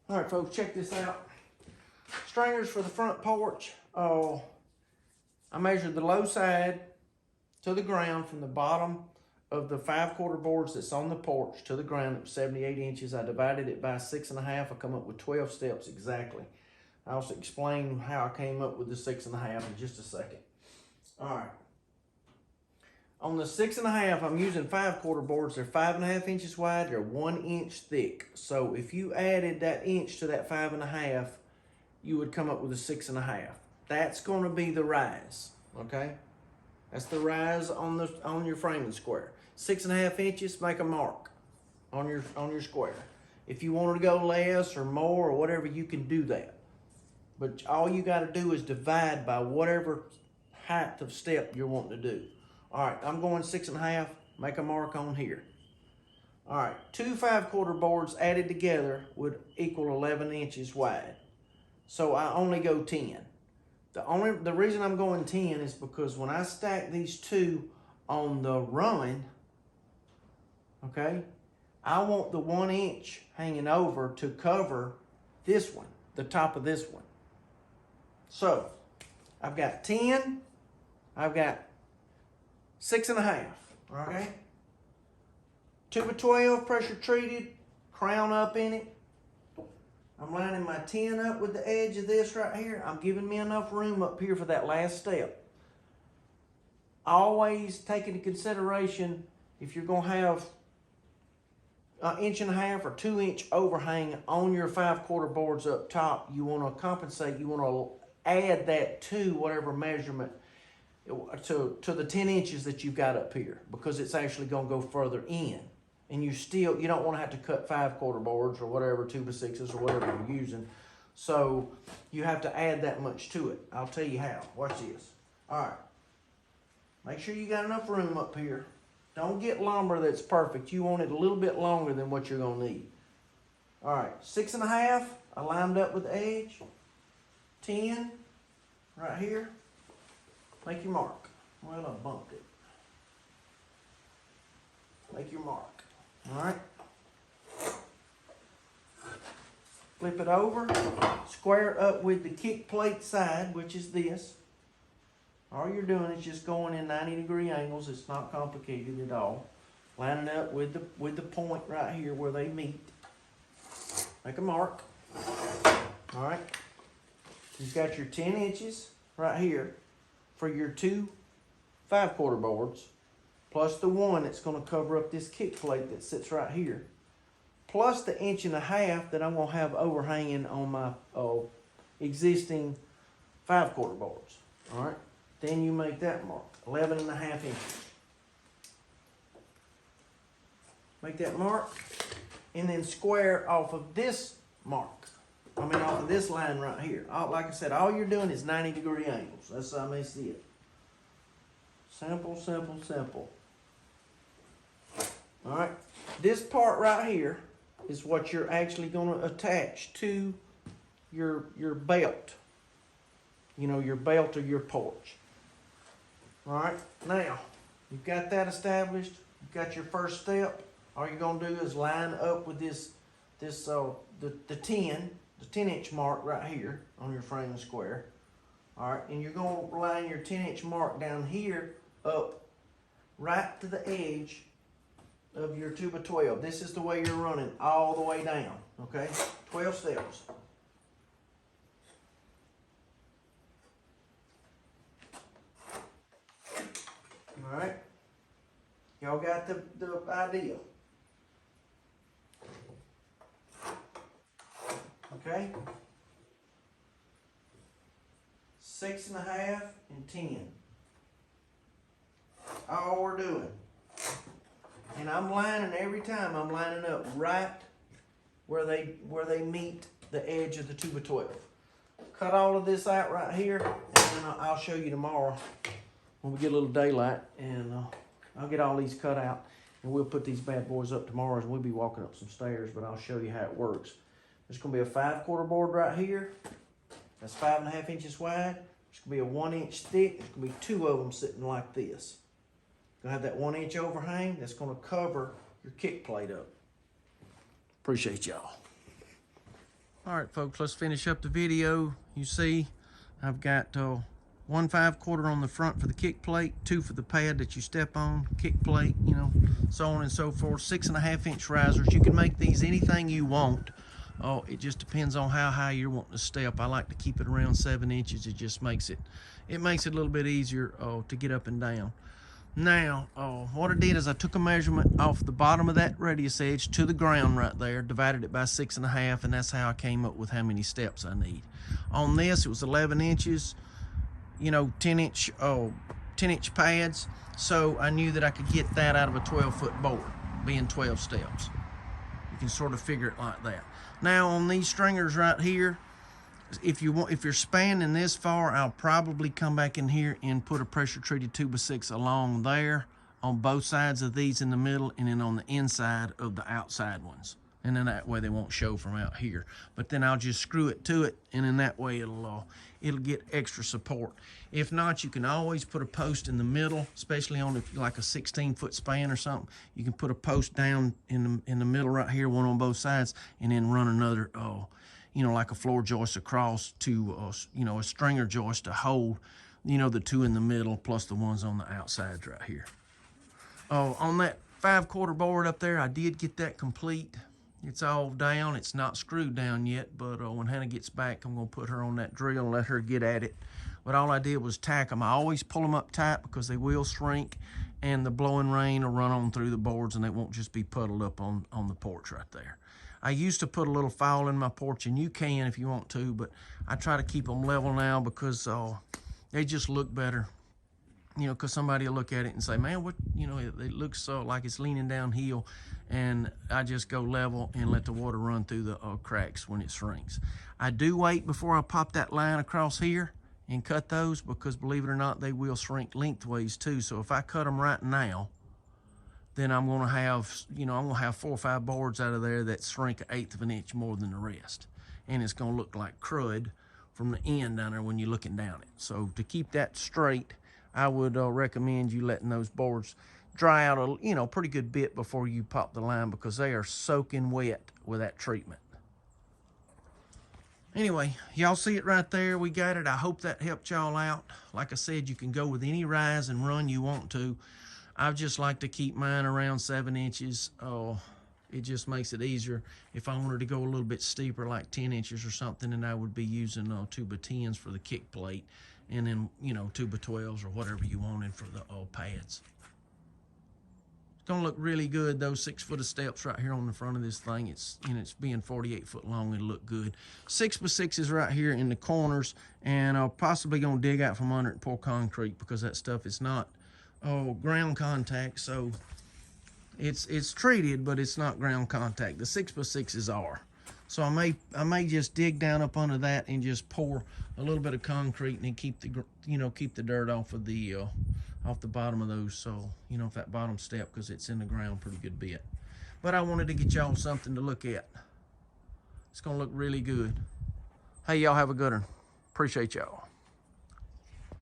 All right, folks, check this out. Stringers for the front porch. I measured the low side to the ground from the bottom of the 5/4 boards that's on the porch to the ground. It was 78 inches. I divided it by 6.5. I come up with 12 steps exactly. I'll also explain how I came up with the 6.5 in just a second. All right. On the 6.5, I'm using 5/4 boards. They're 5.5 inches wide. They're 1 inch thick. So if you added that inch to that 5.5, you would come up with a 6.5. That's going to be the rise. Okay, that's the rise on your framing square. 6.5 inches. Make a mark on your square. If you wanted to go less or more or whatever, you can do that. But all you got to do is divide by whatever height of step you're wanting to do. All right, I'm going 6.5, make a mark on here. All right, 2 5/4 boards added together would equal 11 inches wide. So I only go 10. The reason I'm going 10 is because when I stack these two on the run, okay, I want the 1 inch hanging over to cover this one, the top of this one. So I've got 10, I've got 6.5, okay? 2x12 pressure treated, crown up in it. I'm lining my 10 up with the edge of this right here. I'm giving me enough room up here for that last step. Always take into consideration if you're gonna have an 1.5 or 2 inch overhang on your 5/4 boards up top, you wanna compensate, you wanna add that to whatever measurement to the 10 inches that you've got up here, because it's actually going to go further in, and you don't want to have to cut 5/4 boards or whatever, 2x6s or whatever you're using. So you have to add that much to it. I'll tell you how. Watch this. All right, make sure you got enough room up here. Don't get lumber that's perfect. You want it a little bit longer than what you're going to need. All right, 6.5 I lined up with the edge. 10 right here. Make your mark. Well, I bumped it. Make your mark. All right. Flip it over. Square up with the kick plate side, which is this. All you're doing is just going in 90-degree angles. It's not complicated at all. Lining up with the point right here where they meet. Make a mark. All right. You've got your 10 inches right here for your 2 5/4 boards, plus the 1 that's going to cover up this kick plate that sits right here, plus the 1.5 inches that I'm going to have overhanging on my existing 5/4 boards. All right, then you make that mark, 11.5 inches. Make that mark, and then square off of this mark. Off of this line right here. Like I said, all you're doing is 90-degree angles. That's how I may see it. Simple, simple, simple. All right. This part right here is what you're actually going to attach to your belt. You know, your belt or your porch. All right. Now, you've got that established. You've got your first step. All you're going to do is line up with the 10-inch mark right here on your framing square. All right, and you're going to line your 10-inch mark down here up right to the edge of your 2x12. This is the way you're running all the way down, okay? 12 steps. All right, y'all got the idea. Okay, 6.5 and 10. All we're doing. And I'm lining every time. I'm lining up right where they meet the edge of the 2x12. Cut all of this out right here, and then I'll show you tomorrow when we get a little daylight, and I'll get all these cut out, and we'll put these bad boys up tomorrow, and we'll be walking up some stairs, but I'll show you how it works. There's going to be a 5/4 board right here. That's 5.5 inches wide. There's going to be a 1 inch thick. There's going to be 2 of them sitting like this. You're going to have that 1 inch overhang that's going to cover your kick plate up. Appreciate y'all. All right, folks, let's finish up the video. You see, I've got 1 5/4 on the front for the kick plate, 2 for the pad that you step on, kick plate, you know, so on and so forth. 6.5 inch risers. You can make these anything you want. Oh, it just depends on how high you're wanting to step. I like to keep it around 7 inches. It just makes it a little bit easier to get up and down. Now, what I did is I took a measurement off the bottom of that radius edge to the ground right there, divided it by 6.5, and that's how I came up with how many steps I need. On this, it was 11 inches, you know, 10-inch pads, so I knew that I could get that out of a 12-foot board, being 12 steps. You can sort of figure it like that. Now, on these stringers right here, if you're spanning this far, I'll probably come back in here and put a pressure treated 2x6 along there on both sides of these in the middle, and then on the inside of the outside ones, and then that way they won't show from out here. But then I'll just screw it to it, and in that way it'll get extra support. If not, you can always put a post in the middle, especially on like a 16-foot span or something. You can put a post down in the middle right here, one on both sides, and then run another you know, like a floor joist across to, you know, a stringer joist to hold, you know, the 2 in the middle plus the ones on the outsides right here. On that 5/4 board up there, I did get that complete. It's all down. It's not screwed down yet, but when Hannah gets back, I'm going to put her on that drill and let her get at it. But all I did was tack them. I always pull them up tight because they will shrink, and the blowing rain will run on through the boards, and they won't just be puddled up on the porch right there. I used to put a little foul in my porch, and you can if you want to, but I try to keep them level now because they just look better. You know, because somebody will look at it and say, man, what, you know, it looks like it's leaning downhill, and I just go level and let the water run through the cracks when it shrinks. I do wait before I pop that line across here and cut those, because believe it or not, they will shrink lengthways too. So if I cut them right now, then I'm gonna have, you know, I'm gonna have 4 or 5 boards out of there that shrink 1/8 of an inch more than the rest. And it's gonna look like crud from the end down there when you're looking down it. So to keep that straight, I would recommend you letting those boards dry out a, you know, pretty good bit before you pop the line, because they are soaking wet with that treatment. Anyway, y'all see it right there. We got it. I hope that helped y'all out. Like I said, you can go with any rise and run you want to. I just like to keep mine around 7 inches. It just makes it easier. If I wanted to go a little bit steeper, like 10 inches or something, then I would be using 2x10s for the kick plate, and then, you know, 2x12s or whatever you wanted for the pads. It's gonna look really good. Those 6 foot of steps right here on the front of this thing. It's, you know, it's being 48 foot long. It'll look good. 6x6s right here in the corners, and I'm possibly gonna dig out from under it and pour concrete, because that stuff is not ground contact. So it's treated, but it's not ground contact. The 6x6s are. So I may just dig down up under that and just pour a little bit of concrete, and then keep the dirt off of the bottom of those. So, you know, if that bottom step, because it's in the ground pretty good bit. But I wanted to get y'all something to look at. It's gonna look really good. Hey, y'all have a good one. Appreciate y'all.